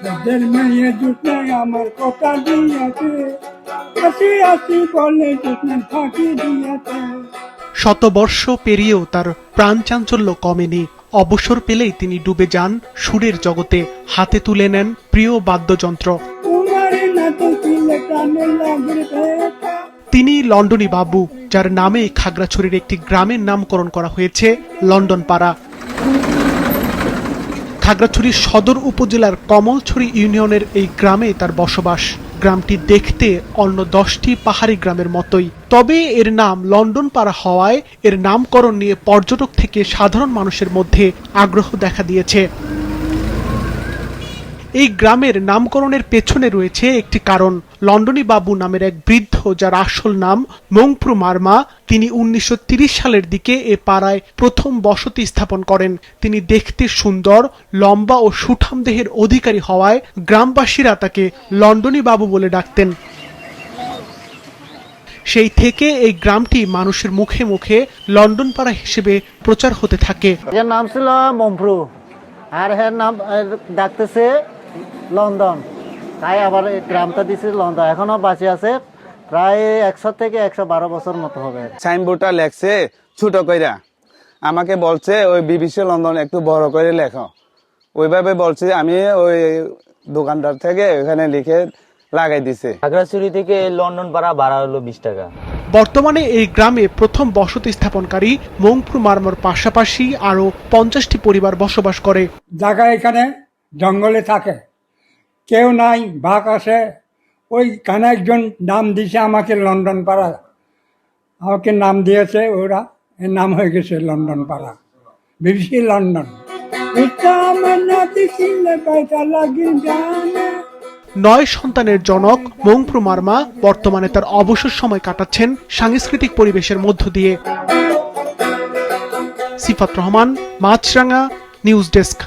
এদের মেয়ে জুটে আমার কথা দিয়েছে, আসি আসি বলে জুটে ফাঁকি দিয়েছে। শতবর্ষ পেরিয়েও তার প্রাণ চাঞ্চল্য কমেনি। অবসর পেলেই তিনি ডুবে যান সুরের জগতে, হাতে তুলে নেন প্রিয় বাদ্যযন্ত্র। তিনি লন্ডনী বাবু, যার নামে খাগড়াছড়ির একটি গ্রামের নামকরণ করা হয়েছে লন্ডন পাড়া। খাগড়াছড়ির সদর উপজেলার কমলছড়ি ইউনিয়নের এই গ্রামে তার বসবাস। গ্রামটি দেখতে অন্য 10টি পাহাড়ি গ্রামের মতোই, তবে এর নাম লন্ডন পাড়া হওয়ায় এর নামকরণ নিয়ে পর্যটক থেকে সাধারণ মানুষের মধ্যে আগ্রহ দেখা দিয়েছে। এই গ্রামের নামকরণের পেছনে রয়েছে একটি কারণ। লন্ডনী বাবু নামের এক বৃদ্ধ, যার আসল নাম মংপ্রু মারমা, তিনি 1930 সালের দিকে এ পাড়ায় প্রথম বসতি স্থাপন করেন। তিনি দেখতে সুন্দর, লম্বা ও সুঠাম দেহের অধিকারী হওয়ায় গ্রামবাসীরা তাকে লন্ডনী বাবু বলে ডাকতেন। সেই থেকে এই গ্রামটি মানুষের মুখে মুখে লন্ডন পাড়া হিসেবে প্রচার হতে থাকে। এর নাম ছিল মংপ্রু, আর এর নাম ডাকতেছে লন্ডন, তাই আবার গ্রামটা দিছে লন্ডন। এখনো বাঁচে আছে, প্রায় 100 থেকে 112 বছর মতো হবে। সাইনবোর্ডটা লেখছে ছোট কইরা, আমাকে বলছে ওই বিবিসি লন্ডন একটু বড় করে লেখো। ওইভাবে বলছে, আমি ওই দোকানদার থেকে ওখানে লিখে লাগাই দিছে। খাগড়াছড়ি থেকে লন্ডন ভাড়া হলো 20 টাকা। বর্তমানে এই গ্রামে প্রথম বসতি স্থাপনকারী মংপ্রু মারমার পাশাপাশি আরো 50টি পরিবার বসবাস করে। জায়গা এখানে জঙ্গলে থাকে, কেউ নাই, বাঘ আসে। ওইখানে একজন নাম দিয়েছে আমাকে লন্ডন পাড়া, আমাকে নাম দিয়েছে ওরা, এর নাম হয়ে গেছে লন্ডন পাড়া, বিবিসি লন্ডন। 9 সন্তানের জনক মংপ্রু মারমা বর্তমানে তার অবসর সময় কাটাচ্ছেন সাংস্কৃতিক পরিবেশের মধ্য দিয়ে। সিফাত রহমান, মাছরাঙ্গা, নিউজ ডেস্ক।